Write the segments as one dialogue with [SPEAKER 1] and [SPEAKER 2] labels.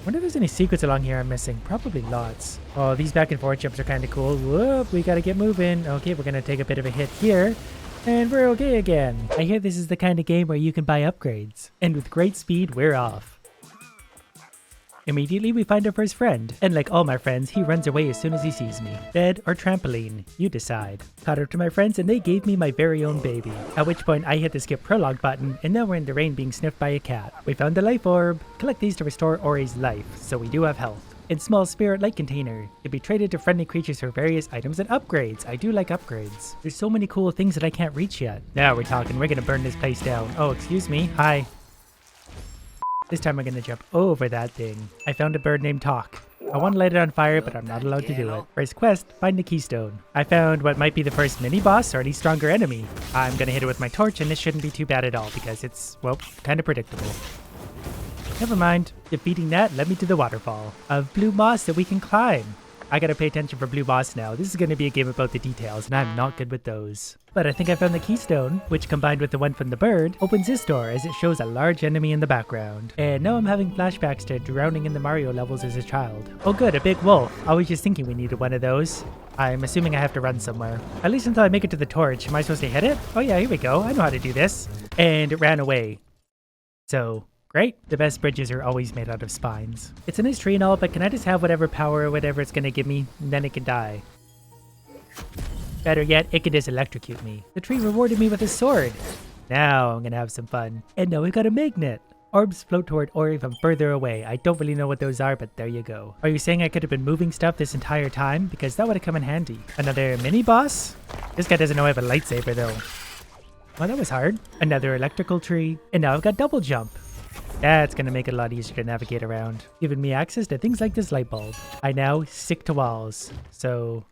[SPEAKER 1] Wonder if there's any secrets along here I'm missing. Probably lots. Oh, these back and forth jumps are kind of cool. Whoop, we gotta get moving. Okay, we're gonna take a bit of a hit here. And we're okay again. I hear this is the kind of game where you can buy upgrades. And with great speed, we're off. Immediately, we find our first friend. And like all my friends, he runs away as soon as he sees me. Bed or trampoline, you decide. Caught up to my friends and they gave me my very own baby. At which point, I hit the skip prologue button and now we're in the rain being sniffed by a cat. We found the life orb. Collect these to restore Ori's life, so we do have health. In small spirit light container, can be traded to friendly creatures for various items and upgrades. I do like upgrades. There's so many cool things that I can't reach yet. Now we're talking, we're gonna burn this place down. Oh, excuse me, hi. This time I'm gonna jump over that thing. I found a bird named Talk. I want to light it on fire, but I'm not allowed to do it. First quest, find the keystone. I found what might be the first mini-boss or any stronger enemy. I'm gonna hit it with my torch and this shouldn't be too bad at all because it's, well, kind of predictable. Never mind. Defeating that led me to the waterfall of blue moss that we can climb. I gotta pay attention for blue moss now. This is gonna be a game about the details and I'm not good with those. But I think I found the keystone, which combined with the one from the bird, opens this door as it shows a large enemy in the background. And now I'm having flashbacks to drowning in the Mario levels as a child. Oh good, a big wolf. I was just thinking we needed one of those. I'm assuming I have to run somewhere. At least until I make it to the torch. Am I supposed to hit it? Oh yeah, here we go. I know how to do this. And it ran away. So... great. The best bridges are always made out of spines. It's a nice tree and all, but can I just have whatever power or whatever it's gonna give me, and then it can die? Better yet, it can just electrocute me. The tree rewarded me with a sword. Now I'm gonna have some fun. And now we've got a magnet. Orbs float toward Ori from further away. I don't really know what those are, but there you go. Are you saying I could have been moving stuff this entire time? Because that would have come in handy. Another mini-boss? This guy doesn't know I have a lightsaber though. Well, that was hard. Another electrical tree. And now I've got double jump. That's gonna make it a lot easier to navigate around, giving me access to things like this light bulb. I now stick to walls. So,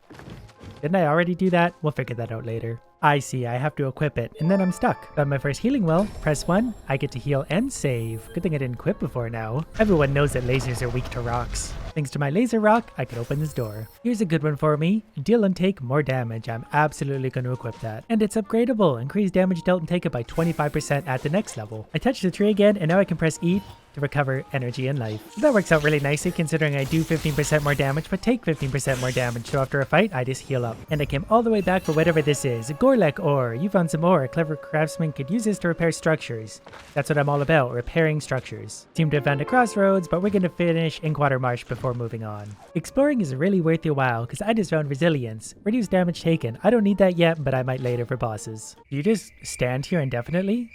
[SPEAKER 1] didn't I already do that? We'll figure that out later. I see, I have to equip it, and then I'm stuck. Got my first healing well. Press 1, I get to heal and save. Good thing I didn't quit before now. Everyone knows that lasers are weak to rocks. Thanks to my laser rock, I can open this door. Here's a good one for me. Deal and take more damage. I'm absolutely going to equip that. And it's upgradable. Increase damage dealt and take it by 25% at the next level. I touched the tree again, and now I can press E to recover energy and life. That works out really nicely considering I do 15% more damage, but take 15% more damage. So after a fight, I just heal up. And I came all the way back for whatever this is. A Gorlek ore. You found some ore. A clever craftsman could use this to repair structures. That's what I'm all about, repairing structures. Seem to have found a crossroads, but we're going to finish Inkwater Marsh before moving on. Exploring is really worth your while because I just found resilience. Reduce damage taken. I don't need that yet, but I might later for bosses. Do you just stand here indefinitely?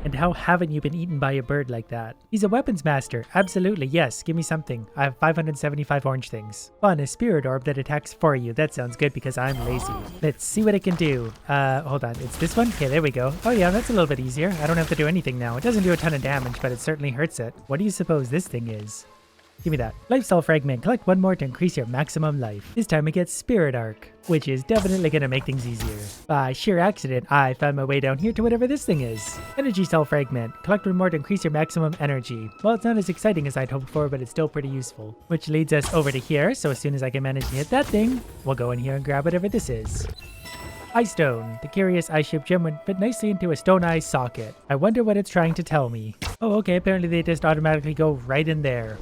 [SPEAKER 1] And how haven't you been eaten by a bird like that? He's a weapons master. Absolutely, yes. Give me something. I have 575 orange things. Fun, a spirit orb that attacks for you. That sounds good because I'm lazy. Let's see what it can do. Hold on. It's this one? Okay, there we go. Oh yeah, that's a little bit easier. I don't have to do anything now. It doesn't do a ton of damage, but it certainly hurts it. What do you suppose this thing is? Give me that. Lifestyle fragment. Collect one more to increase your maximum life. This time we get Spirit Arc, which is definitely going to make things easier. By sheer accident, I found my way down here to whatever this thing is. Energy Cell Fragment. Collect one more to increase your maximum energy. Well, it's not as exciting as I'd hoped for, but it's still pretty useful. Which leads us over to here, so as soon as I can manage to hit that thing, we'll go in here and grab whatever this is. Ice Stone. The curious ice ship gem would fit nicely into a stone eye socket. I wonder what it's trying to tell me. Oh, okay, apparently they just automatically go right in there.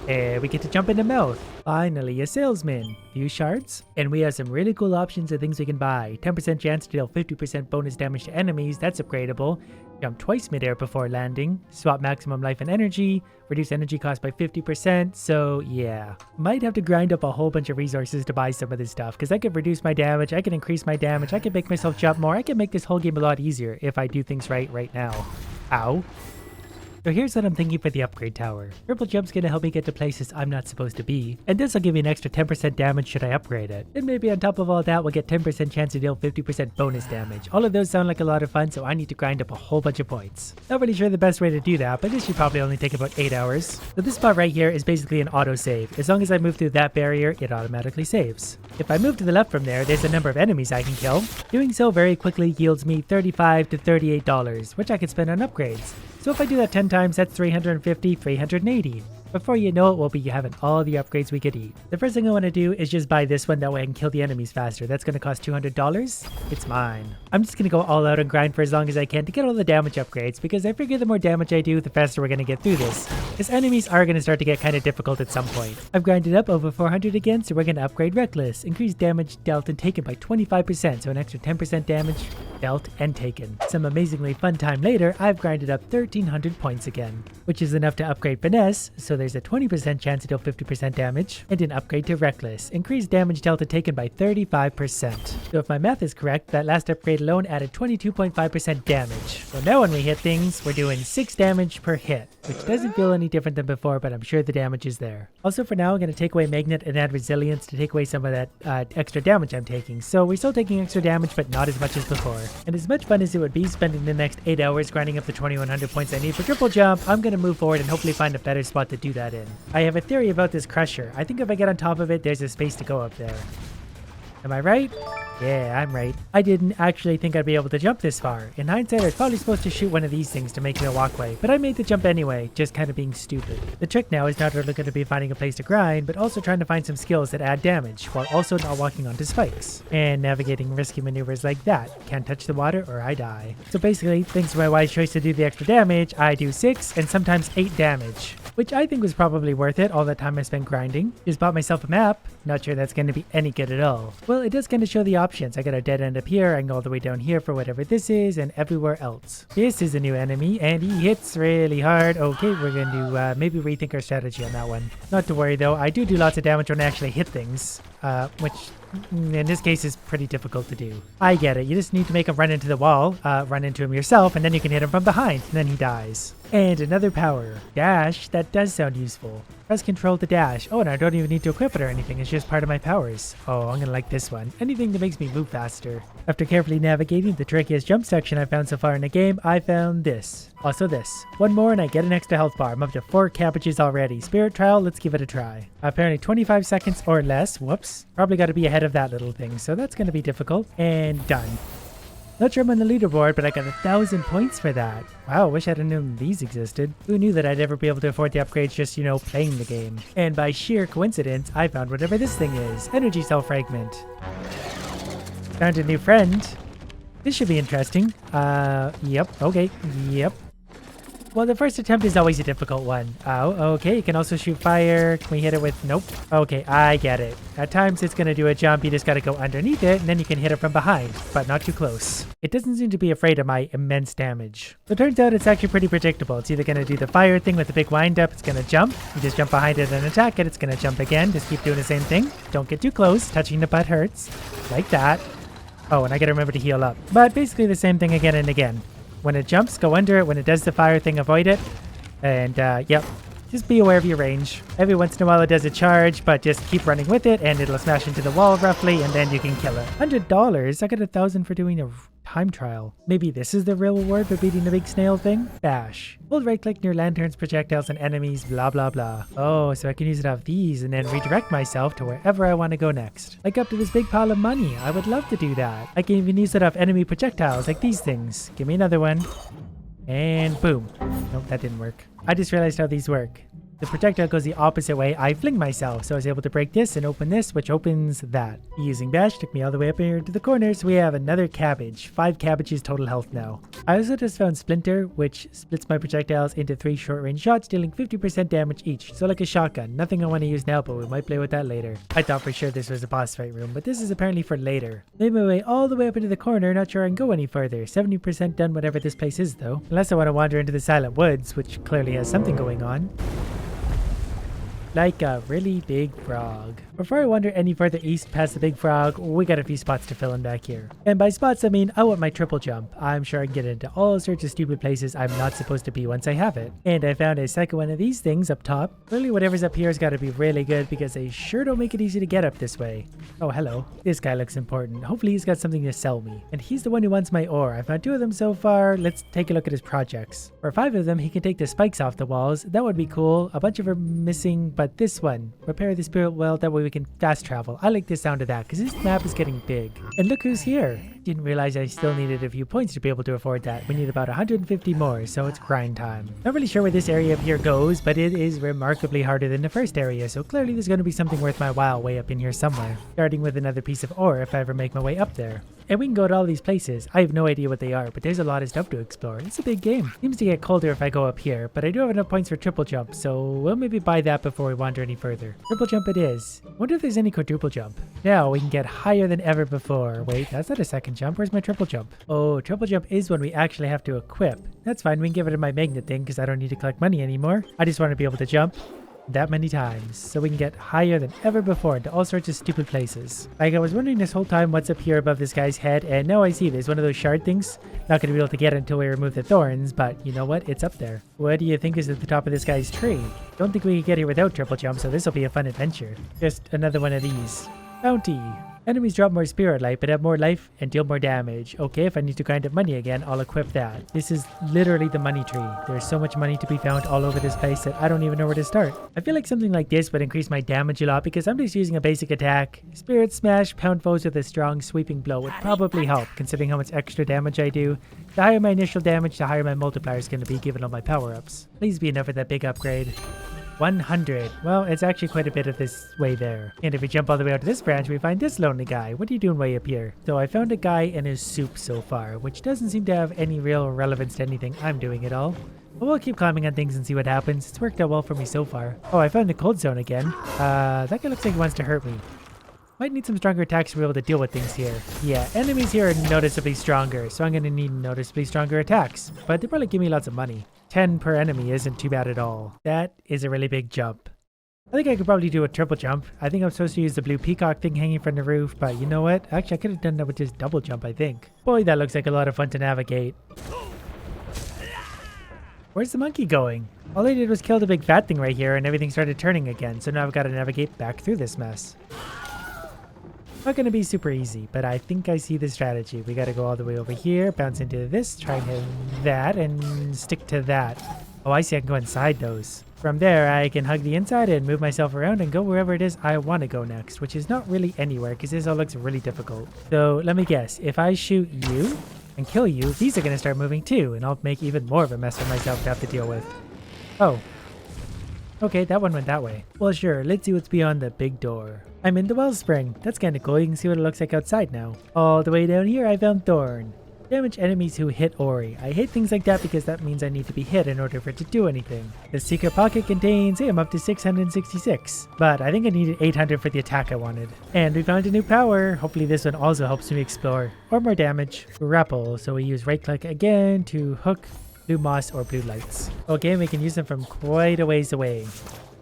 [SPEAKER 1] And we get to jump in the mouth. Finally, a salesman. Few shards. And we have some really cool options of things we can buy. 10% chance to deal 50% bonus damage to enemies. That's upgradable. Jump twice midair before landing. Swap maximum life and energy. Reduce energy cost by 50%. So yeah. Might have to grind up a whole bunch of resources to buy some of this stuff. Because I could reduce my damage. I can increase my damage. I can make myself jump more. I can make this whole game a lot easier if I do things right now. Ow. So here's what I'm thinking for the upgrade tower. Triple jump's gonna help me get to places I'm not supposed to be, and this will give me an extra 10% damage should I upgrade it. And maybe on top of all that, we'll get 10% chance to deal 50% bonus damage. All of those sound like a lot of fun, so I need to grind up a whole bunch of points. Not really sure the best way to do that, but this should probably only take about 8 hours. So this spot right here is basically an autosave. As long as I move through that barrier, it automatically saves. If I move to the left from there, there's a number of enemies I can kill. Doing so very quickly yields me $35 to $38, which I can spend on upgrades. So if I do that 10 times, that's 350, 380. Before you know it, we'll be having all the upgrades we could eat. The first thing I want to do is just buy this one, that way I can kill the enemies faster. That's going to cost $200. It's mine. I'm just going to go all out and grind for as long as I can to get all the damage upgrades, because I figure the more damage I do, the faster we're going to get through this. Because enemies are going to start to get kind of difficult at some point. I've grinded up over 400 again, so we're going to upgrade Reckless. Increase damage dealt and taken by 25%, so an extra 10% damage dealt and taken. Some amazingly fun time later, I've grinded up 1300 points again, which is enough to upgrade Finesse, so there's a 20% chance to deal 50% damage, and an upgrade to Reckless. Increased damage dealt and taken by 35%. So if my math is correct, that last upgrade alone added 22.5% damage. So now when we hit things, we're doing 6 damage per hit, which doesn't feel any different than before, but I'm sure the damage is there. Also for now, I'm going to take away Magnet and add Resilience to take away some of that extra damage I'm taking. So we're still taking extra damage, but not as much as before. And as much fun as it would be spending the next 8 hours grinding up the 2100 points I need for triple jump, I'm going to move forward and hopefully find a better spot to do that in. I have a theory about this crusher. I think if I get on top of it, there's a space to go up there. Am I right? Yeah, I'm right. I didn't actually think I'd be able to jump this far. In hindsight, I was probably supposed to shoot one of these things to make me a walkway, but I made the jump anyway, just kind of being stupid. The trick now is not only going to be finding a place to grind, but also trying to find some skills that add damage, while also not walking onto spikes. And navigating risky maneuvers like that. Can't touch the water or I die. So basically, thanks to my wise choice to do the extra damage, I do 6 and sometimes 8 damage. Which I think was probably worth it, all that time I spent grinding. Just bought myself a map. Not sure that's going to be any good at all. Well, it does kind of show the options. I got a dead end up here, I can go all the way down here for whatever this is, and everywhere else. This is a new enemy, and he hits really hard. Okay, we're going to maybe rethink our strategy on that one. Not to worry though, I do lots of damage when I actually hit things, which in this case is pretty difficult to do. I get it, you just need to make him run into the wall, run into him yourself, and then you can hit him from behind, and then he dies. And another power. Dash, that does sound useful. Press control to dash. Oh, and I don't even need to equip it or anything, it's just part of my powers. Oh, I'm gonna like this one. Anything that makes me move faster. After carefully navigating the trickiest jump section I've found so far in the game, I found this. Also this. One more and I get an extra health bar. I'm up to 4 cabbages already. Spirit trial, let's give it a try. Apparently 25 seconds or less. Whoops. Probably gotta be ahead of that little thing, so that's gonna be difficult. And done. Not sure I'm on the leaderboard, but I got 1,000 points for that. Wow, wish I'd known these existed. Who knew that I'd ever be able to afford the upgrades just, you know, playing the game. And by sheer coincidence, I found whatever this thing is. Energy cell fragment. Found a new friend. This should be interesting. Yep, okay, yep. Well, the first attempt is always a difficult one. Oh, okay, you can also shoot fire. Can we hit it with... Nope. Okay, I get it. At times it's going to do a jump, you just got to go underneath it, and then you can hit it from behind, but not too close. It doesn't seem to be afraid of my immense damage. So it turns out it's actually pretty predictable. It's either going to do the fire thing with the big wind up, it's going to jump. You just jump behind it and attack it, it's going to jump again. Just keep doing the same thing. Don't get too close. Touching the butt hurts. Like that. Oh, and I got to remember to heal up. But basically the same thing again and again. When it jumps, go under it. When it does the fire thing, avoid it. And, yep. Just be aware of your range. Every once in a while it does a charge, but just keep running with it and it'll smash into the wall roughly and then you can kill it. $100? I got 1,000 for doing a time trial. Maybe this is the real reward for beating the big snail thing? Bash. Hold right click near lanterns, projectiles, and enemies, blah blah blah. Oh, so I can use it off these and then redirect myself to wherever I want to go next. Like up to this big pile of money. I would love to do that. I can even use it off enemy projectiles like these things. Give me another one. And boom. Nope, that didn't work. I just realized how these work. The projectile goes the opposite way. I fling myself, so I was able to break this and open this, which opens that. Using bash took me all the way up here to the corner, so we have another cabbage. 5 cabbages total health now. I also just found Splinter, which splits my projectiles into 3 short-range shots, dealing 50% damage each. So like a shotgun. Nothing I want to use now, but we might play with that later. I thought for sure this was a boss fight room, but this is apparently for later. Made my way all the way up into the corner, not sure I can go any further. 70% done whatever this place is though. Unless I want to wander into the Silent Woods, which clearly has something going on. Like a really big frog. Before I wander any further east past the big frog, we got a few spots to fill in back here. And by spots I mean I want my triple jump. I'm sure I can get into all sorts of stupid places I'm not supposed to be once I have it. And I found a second one of these things up top. Clearly whatever's up here has got to be really good because they sure don't make it easy to get up this way. Oh hello. This guy looks important. Hopefully he's got something to sell me. And he's the one who wants my ore. I've found 2 of them so far. Let's take a look at his projects. For 5 of them he can take the spikes off the walls. That would be cool. A bunch of them are missing, but this one. Repair the spirit well, that way we can fast travel. I like the sound of that because this map is getting big. And look who's here. Didn't realize I still needed a few points to be able to afford that. We need about 150 more, so it's grind time. Not really sure where this area up here goes, but it is remarkably harder than the first area, so clearly there's going to be something worth my while way up in here somewhere. Starting with another piece of ore if I ever make my way up there. And we can go to all these places. I have no idea what they are, but there's a lot of stuff to explore. It's a big game. Seems to get colder if I go up here, but I do have enough points for triple jump, so we'll maybe buy that before we wander any further. Triple jump it is. Wonder if there's any quadruple jump. Now we can get higher than ever before. Wait, that's not a second jump. Where's my triple jump? Oh, triple jump is one we actually have to equip. That's fine. We can give it to my magnet thing because I don't need to collect money anymore. I just want to be able to jump that many times so we can get higher than ever before into all sorts of stupid places. Like I was wondering this whole time what's up here above this guy's head, and now I see there's one of those shard things. Not going to be able to get it until we remove the thorns, but you know what? It's up there. What do you think is at the top of this guy's tree? Don't think we can get here without triple jump, so this will be a fun adventure. Just another one of these. Bounty. Enemies drop more spirit light but have more life and deal more damage. Okay, if I need to grind up money again, I'll equip that. This is literally the money tree. There's so much money to be found all over this place that I don't even know where to start. I feel like something like this would increase my damage a lot because I'm just using a basic attack. Spirit Smash, pound foes with a strong sweeping blow would probably help considering how much extra damage I do. The higher my initial damage, the higher my multiplier is going to be given all my power-ups. Please be enough for that big upgrade. 100. Well, it's actually quite a bit of this way there. And if we jump all the way out to this branch, we find this lonely guy. What are you doing way up here? So I found a guy and his soup so far, which doesn't seem to have any real relevance to anything I'm doing at all. But we'll keep climbing on things and see what happens. It's worked out well for me so far. Oh, I found the cold zone again. That guy looks like he wants to hurt me. Might need some stronger attacks to be able to deal with things here. Yeah, enemies here are noticeably stronger, so I'm going to need noticeably stronger attacks. But they probably give me lots of money. 10 per enemy isn't too bad at all. That is a really big jump. I think I could probably do a triple jump. I think I'm supposed to use the blue peacock thing hanging from the roof, but you know what? Actually, I could have done that with just double jump, I think. Boy, that looks like a lot of fun to navigate. Where's the monkey going? All I did was kill the big fat thing right here and everything started turning again, so now I've got to navigate back through this mess. Not going to be super easy, but I think I see the strategy. We got to go all the way over here, bounce into this, try and hit that, and stick to that. Oh, I see I can go inside those. From there, I can hug the inside and move myself around and go wherever it is I want to go next, which is not really anywhere because this all looks really difficult. So let me guess, if I shoot you and kill you, these are going to start moving too, and I'll make even more of a mess for myself to have to deal with. Oh. Okay, that one went that way. Well, sure, let's see what's beyond the big door. I'm in the wellspring. That's kind of cool. You can see what it looks like outside now. All the way down here, I found Thorn. Damage enemies who hit Ori. I hate things like that because that means I need to be hit in order for it to do anything. The secret pocket contains, hey, I'm up to 666. But I think I needed 800 for the attack I wanted. And we found a new power. Hopefully this one also helps me explore. Or more damage. Grapple. So we use right click again to hook blue moss or blue lights. Okay, we can use them from quite a ways away.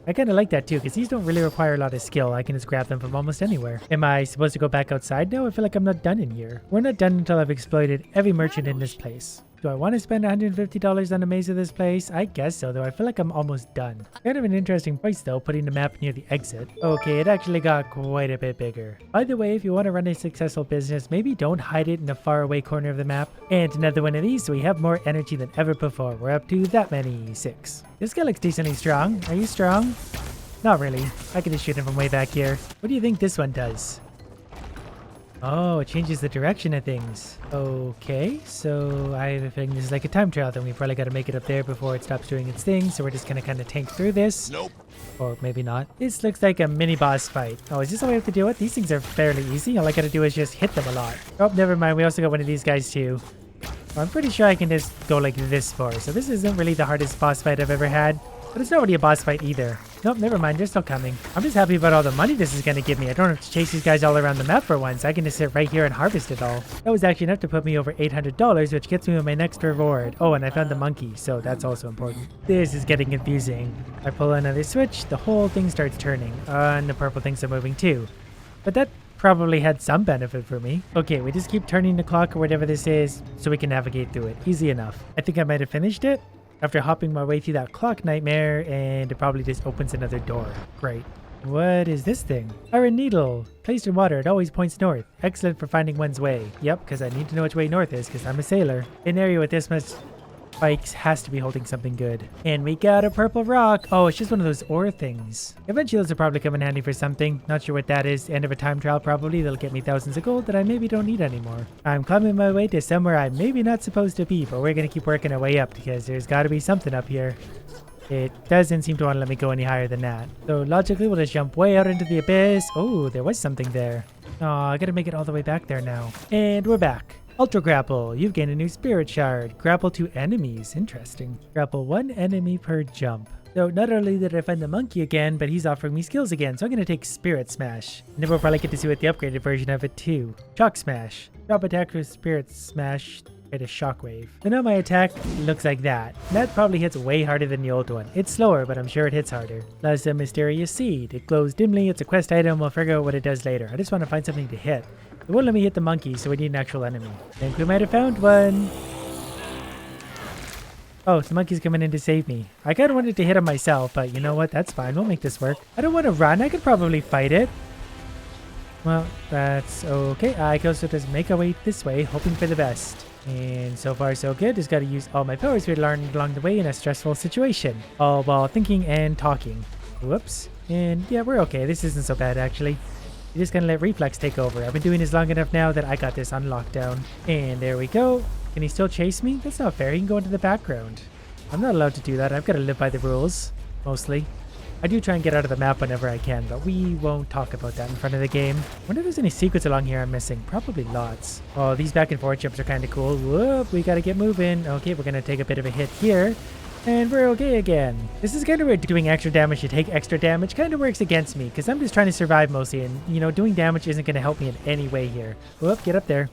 [SPEAKER 1] I kind of like that too, because these don't really require a lot of skill. I can just grab them from almost anywhere. Am I supposed to go back outside now? I feel like I'm not done in here. We're not done until I've exploited every merchant in this place. Do I want to spend $150 on a maze of this place? I guess so, though I feel like I'm almost done. Kind of an interesting place though, putting the map near the exit. Okay, it actually got quite a bit bigger. By the way, if you want to run a successful business, maybe don't hide it in a faraway corner of the map. And another one of these, so we have more energy than ever before. We're up to that many, 6. This guy looks decently strong. Are you strong? Not really. I can just shoot him from way back here. What do you think this one does? Oh, it changes the direction of things. Okay, so I have a feeling this is like a time trial, then we probably got to make it up there before it stops doing its thing, so we're just gonna kind of tank through this.
[SPEAKER 2] Nope.
[SPEAKER 1] Or maybe not. This looks like a mini boss fight. Oh, is this all we have to do it? These things are fairly easy. All I gotta do is just hit them a lot. Oh, never mind. We also got one of these guys too. Well, I'm pretty sure I can just go like this far, so this isn't really the hardest boss fight I've ever had. But it's not really a boss fight either. Nope, never mind. They're still coming. I'm just happy about all the money this is going to give me. I don't have to chase these guys all around the map for once. I can just sit right here and harvest it all. That was actually enough to put me over $800, which gets me my next reward. Oh, and I found the monkey, so that's also important. This is getting confusing. I pull another switch, the whole thing starts turning. And the purple things are moving too. But that probably had some benefit for me. Okay, we just keep turning the clock or whatever this is so we can navigate through it. Easy enough. I think I might have finished it after hopping my way through that clock nightmare, and it probably just opens another door. Great. What is this thing? Iron needle. Placed in water, it always points north. Excellent for finding one's way. Yep, because I need to know which way north is, because I'm a sailor. An area with this much Spikes has to be holding something good. And we got a purple rock. Oh, it's just one of those ore things. Eventually, those will probably come in handy for something. Not sure what that is. End of a time trial, probably. They'll get me thousands of gold that I maybe don't need anymore. I'm climbing my way to somewhere I'm maybe not supposed to be, but we're going to keep working our way up because there's got to be something up here. It doesn't seem to want to let me go any higher than that. So logically, we'll just jump way out into the abyss. Oh, there was something there. Oh, I gotta make it all the way back there now. And we're back. Ultra grapple. You've gained a new spirit shard. Grapple to enemies. Interesting. Grapple one enemy per jump. So not only did I find the monkey again, but he's offering me skills again. So I'm going to take Spirit Smash. And then we'll probably get to see what the upgraded version of it too. Shock Smash. Drop attack with Spirit Smash. Get a shockwave. So now my attack looks like that. That probably hits way harder than the old one. It's slower, but I'm sure it hits harder. That's a mysterious seed. It glows dimly. It's a quest item. We'll figure out what it does later. I just want to find something to hit. It won't let me hit the monkey, so we need an actual enemy. Think we might have found one. Oh, the monkey's coming in to save me. I kind of wanted to hit him myself, but you know what? That's fine. We'll make this work. I don't want to run. I could probably fight it. Well, that's okay. I can also just make our way this way, hoping for the best. And so far so good. Just gotta use all my powers we learned along the way in a stressful situation. All while thinking and talking. Whoops. And yeah, we're okay. This isn't so bad actually. You're just gonna let reflex take over. I've been doing this long enough now that I got this on lockdown. And there we go. Can he still chase me? That's not fair. He can go into the background. I'm not allowed to do that. I've got to live by the rules. Mostly. I do try and get out of the map whenever I can, but we won't talk about that in front of the game. I wonder if there's any secrets along here I'm missing. Probably lots. Oh, these back and forth jumps are kind of cool. Whoop, we gotta get moving. Okay, we're gonna take a bit of a hit here. And we're okay again. This is kind of weird. Doing extra damage to take extra damage kind of works against me because I'm just trying to survive mostly. And, you know, doing damage isn't going to help me in any way here. Whoop, get up there.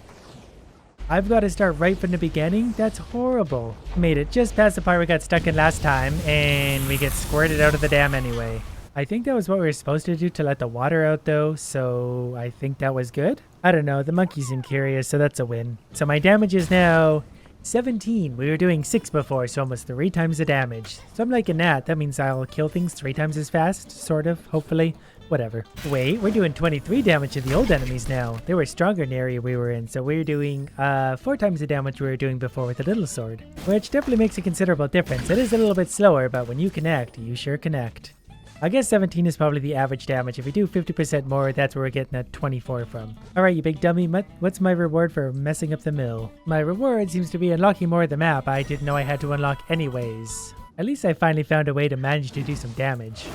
[SPEAKER 1] I've got to start right from the beginning? That's horrible. Made it just past the part we got stuck in last time, and we get squirted out of the dam anyway. I think that was what we were supposed to do to let the water out though, so I think that was good. I don't know, the monkey seemed curious, so that's a win. So my damage is now 17. We were doing 6 before, so almost 3 times the damage. So I'm liking that. That means I'll kill things 3 times as fast, sort of, hopefully. Whatever. Wait, we're doing 23 damage to the old enemies now. They were stronger in the area we were in, so we're doing 4 times the damage we were doing before with the little sword. Which definitely makes a considerable difference. It is a little bit slower, but when you connect, you sure connect. I guess 17 is probably the average damage. If we do 50% more, that's where we're getting that 24 from. Alright, you big dummy, what's my reward for messing up the mill? My reward seems to be unlocking more of the map I didn't know I had to unlock anyways. At least I finally found a way to manage to do some damage.